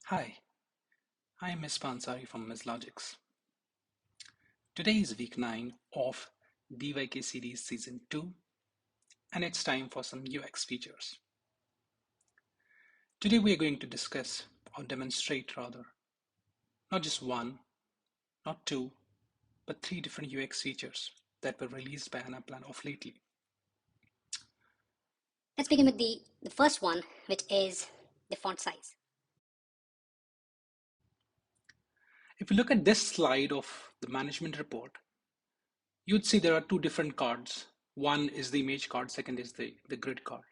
Hi, I'm Ms. Pansari from Ms. Logics. Today is week 9 of DYK series season 2 and it's time for some UX features. Today we are going to discuss or demonstrate rather not just one, not two, but three different UX features that were released by Anaplan of lately. Let's begin with the first one, which is the font size. If you look at this slide of the management report, you'd see there are two different cards. One is the image card, second is the grid card.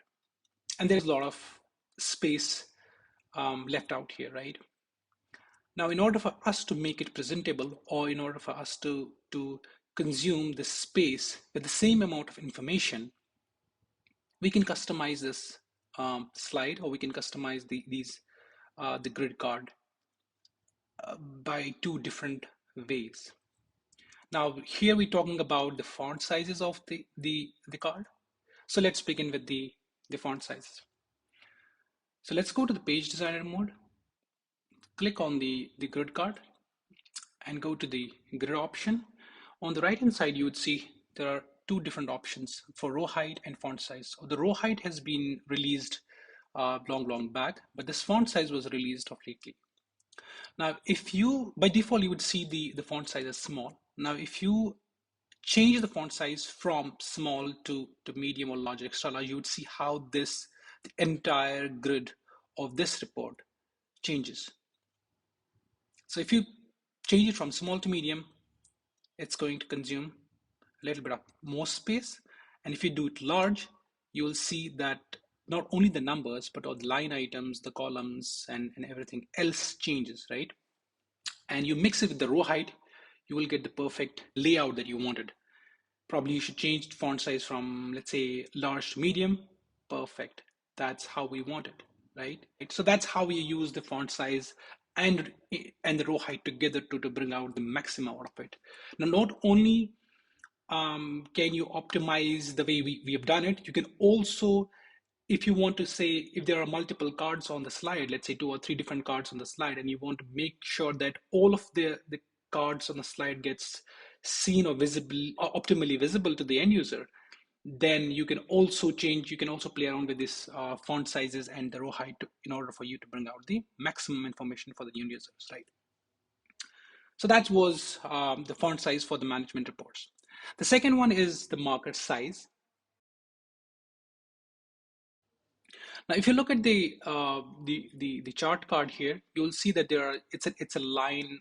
And there's a lot of space left out here, right? Now, in order for us to make it presentable, or in order for us to consume this space with the same amount of information, we can customize this slide, or we can customize the grid card by two different ways. Now, here we're talking about the font sizes of the card. So let's begin with the font sizes. So let's go to the page designer mode, click on the grid card, and go to the grid option. On the right hand side, you would see there are two different options for row height and font size. So the row height has been released long back, but this font size was released of lately. Now, if you, by default, you would see the font size as small. Now, if you change the font size from small to medium or large, extra large, you would see how the entire grid of this report changes. So if you change it from small to medium, it's going to consume a little bit of more space. And if you do it large, you will see that not only the numbers, but all the line items, the columns, and everything else changes, right? And you mix it with the row height, you will get the perfect layout that you wanted. Probably you should change the font size from, let's say, large to medium. Perfect. That's how we want it, right? So that's how we use the font size and the row height together to bring out the maximum out of it. Now, not only can you optimize the way we have done it, you can also, if you want to say, if there are multiple cards on the slide, let's say two or three different cards on the slide, and you want to make sure that all of the cards on the slide gets seen or visible or optimally visible to the end user, then you can also change, you can also play around with this font sizes and the row height in order for you to bring out the maximum information for the end users, right? So that was the font size for the management reports. The second one is the marker size. Now, if you look at the chart card here, you'll see that there are it's a line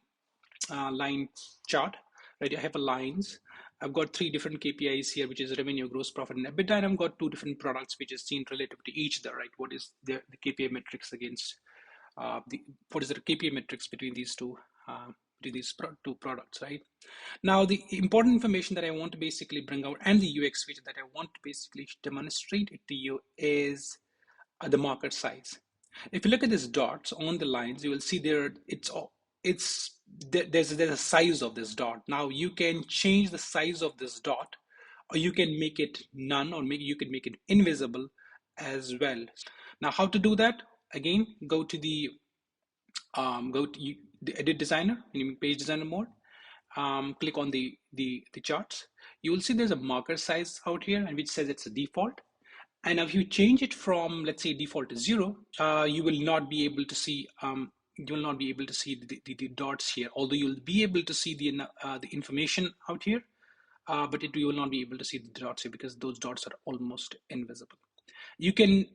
chart, right? I have a lines. I've got three different KPIs here, which is revenue, gross profit, and EBITDA, and I've got two different products, which is seen relative to each other, right? What is the KPI metrics against what is the KPI metrics between these two two products, right? Now, the important information that I want to basically bring out and the UX feature that I want to basically demonstrate it to you is the marker size. If you look at these dots on the lines, you will see there it's there's a size of this dot. Now you can change the size of this dot, or you can make it none, or maybe you can make it invisible as well. Now, how to do that? Again, go to the edit designer in page designer mode. Click on the charts. You will see there's a marker size out here, and which says it's a default. And if you change it from, let's say, default to 0, you will not be able to see the dots here. Although you'll be able to see the information out here, but you will not be able to see the dots here because those dots are almost invisible. You can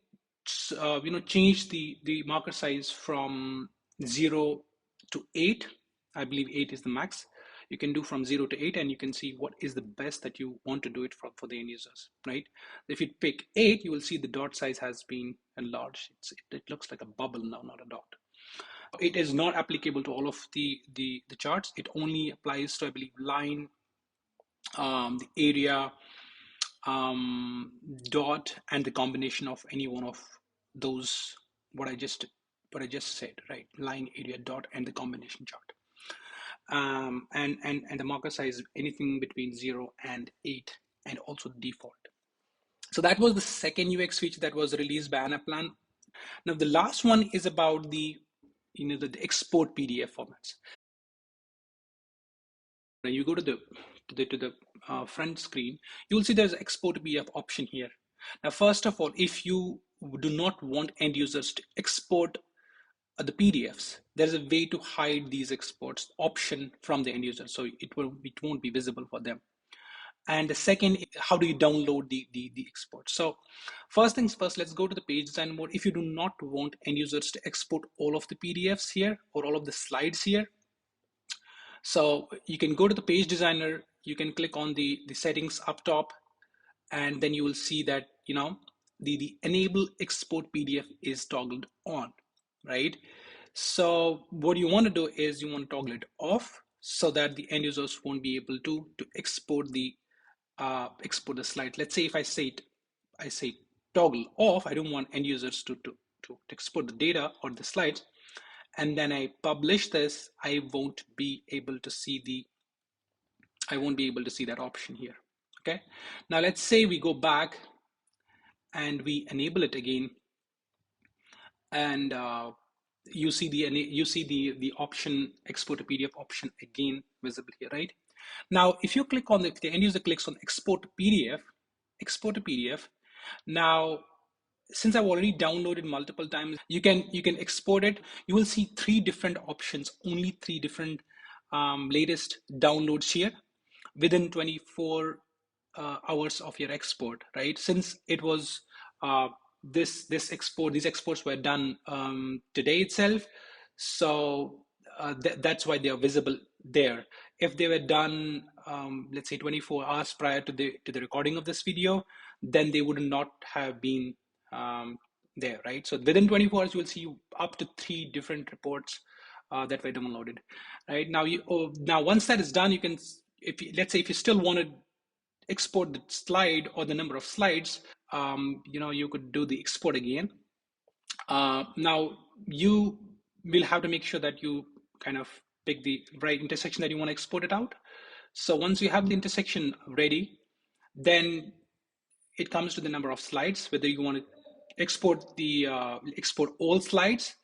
change the marker size from 0 to 8. I believe 8 is the max. You can do from 0 to 8, and you can see what is the best that you want to do it for the end users, right? If you pick 8, you will see the dot size has been enlarged. It looks like a bubble now, not a dot. It is not applicable to all of the charts. It only applies to, I believe, line, the area, um, dot, and the combination of any one of those, what I just said, right? Line, area, dot, and the combination chart. And the marker size anything between 0 and 8, and also default. So that was the second UX feature that was released by Anaplan. Now the last one is about the the export PDF formats. When you go to the front screen, you will see there's export PDF option here. Now, first of all, if you do not want end users to export the PDFs, there's a way to hide these exports option from the end user, so it won't be visible for them. And the second, how do you download the export? So first things first, let's go to the page design mode. If you do not want end users to export all of the PDFs here or all of the slides here, so you can go to the page designer, you can click on the settings up top, and then you will see that, the enable export PDF is toggled on, right? So what you want to do is you want to toggle it off so that the end users won't be able to export the slide. Let's say if I say toggle off, I don't want end users to export the data or the slides, and then I publish this, I won't be able to see that option here. Okay, now let's say we go back and we enable it again, and you see the option export to PDF option again visible here, right? Now if you click on the end user clicks on export to PDF, now since I've already downloaded multiple times, you can export it. You will see three different options, only three different latest downloads here within 24 hours of your export, right? Since it was these exports were done today itself, so that's why they are visible there. If they were done, let's say 24 hours prior to the recording of this video, then they would not have been there, right? So within 24 hours, you will see up to three different reports that were downloaded, right? Now once that is done, you can, let's say if you still want to export the slide or the number of slides, you could do the export again. Now you will have to make sure that you kind of pick the right intersection that you want to export it out. So once you have the intersection ready, then it comes to the number of slides, whether you want to export all slides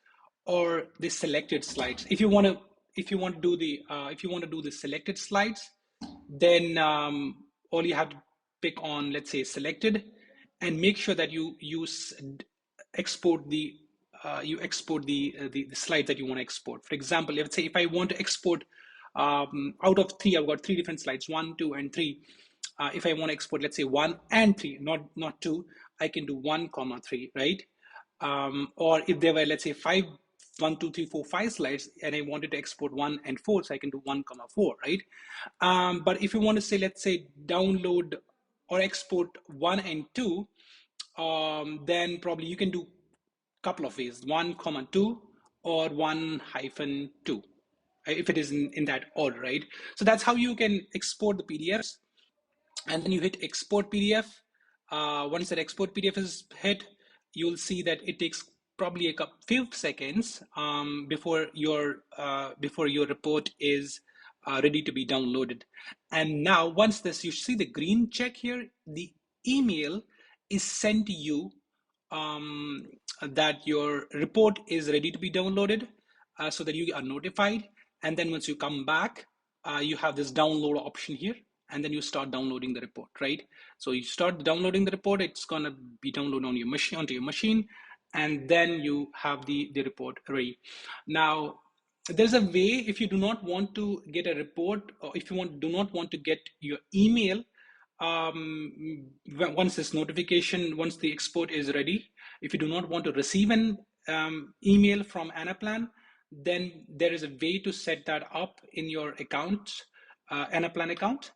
or the selected slides. If you want to do the selected slides, then all you have to pick on, let's say, selected, and make sure that you export the slides that you want to export. For example, let's say if I want to export out of three, I've got three different slides, 1, 2, and 3. If I want to export, let's say 1 and 3, not 2, I can do 1, 3, right? Or if there were, let's say 5, 1, 2, 3, 4, 5 slides, and I wanted to export 1 and 4, so I can do 1, 4, right? But if you want to say, let's say, download or export 1 and 2, then probably you can do a couple of ways, 1, 2, or 1-2, if it is in that order, right? So that's how you can export the PDFs. And then you hit export PDF. Once that export PDF is hit, you'll see that it takes probably a few seconds before your report is ready to be downloaded. And now once you see the green check here, the email is sent to you that your report is ready to be downloaded, so that you are notified. And then once you come back, you have this download option here, and then you start downloading the report, right? So you start downloading the report, it's going to be downloaded on your machine, onto your machine, and then you have the report ready. Now there's a way, if you do not want to get a report, or if you do not want to get your email once the export is ready, if you do not want to receive an email from Anaplan, then there is a way to set that up in your account, Anaplan account.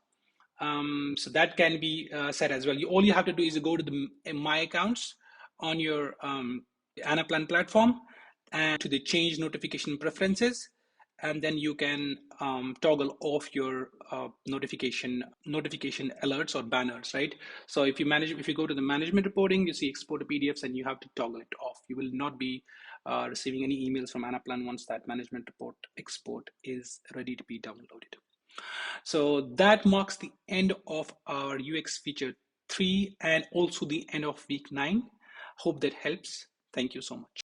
So that can be set as well. All you have to do is go to the My Accounts on your Anaplan platform, and to the change notification preferences, and then you can toggle off your notification alerts or banners, right? So if you go to the management reporting, you see export to PDFs, and you have to toggle it off. You will not be receiving any emails from Anaplan once that management report export is ready to be downloaded. So that marks the end of our UX feature 3 and also the end of week 9. Hope that helps. Thank you so much.